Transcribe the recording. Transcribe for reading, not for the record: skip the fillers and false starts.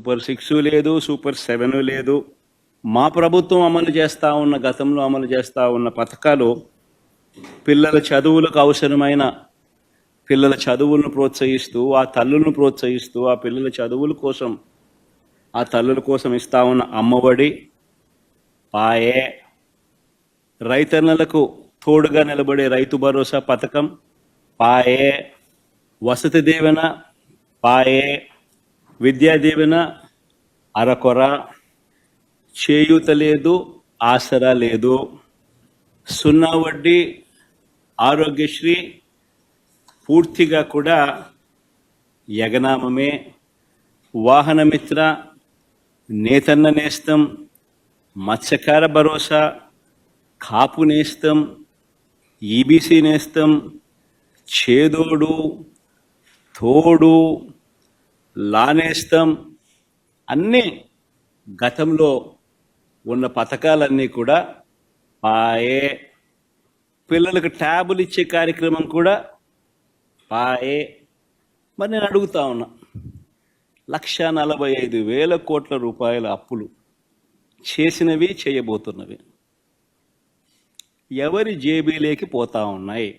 Super 6 లేదు, super 7 లేదు. మా ప్రభుత్వం అమలు చేస్తూ ఉన్న, గతంలో అమలు చేస్తూ ఉన్న పథకాలు పిల్లల చదువులకు అవసరమైన పిల్లల చదువులను ప్రోత్సహిస్తూ, ఆ తల్లులను ప్రోత్సహిస్తూ, ఆ పిల్లల చదువుల కోసం, ఆ తల్లుల కోసం ఇస్తూ ఉన్న అమ్మఒడి, పాయే, రైతన్నలకు తోడుగా నిలబడే రైతు భరోసా పథకం, పాయే, వసతి దీవెన, పాయే, విద్యా దీవెన అరకొర, చేయూత లేదు, ఆసరా లేదు, సున్నా వడ్డీ, ఆరోగ్యశ్రీ పూర్తిగా కూడా యగనామమే, వాహనమిత్ర, నేతన్న నేస్తం, మత్స్యకార భరోసా, కాపు నేస్తం, ఈబీసీ నేస్తం, చేదోడు, తోడు, లానేస్తం, అన్నీ గతంలో ఉన్న పథకాలన్నీ కూడా పాయే. పిల్లలకు ట్యాబులు ఇచ్చే కార్యక్రమం కూడా పాయే. మరి నేను అడుగుతా ఉన్నా, 1,45,000 కోట్ల రూపాయల అప్పులు చేసినవి, చేయబోతున్నవి ఎవరి జేబీలోకి పోతా ఉన్నాయి?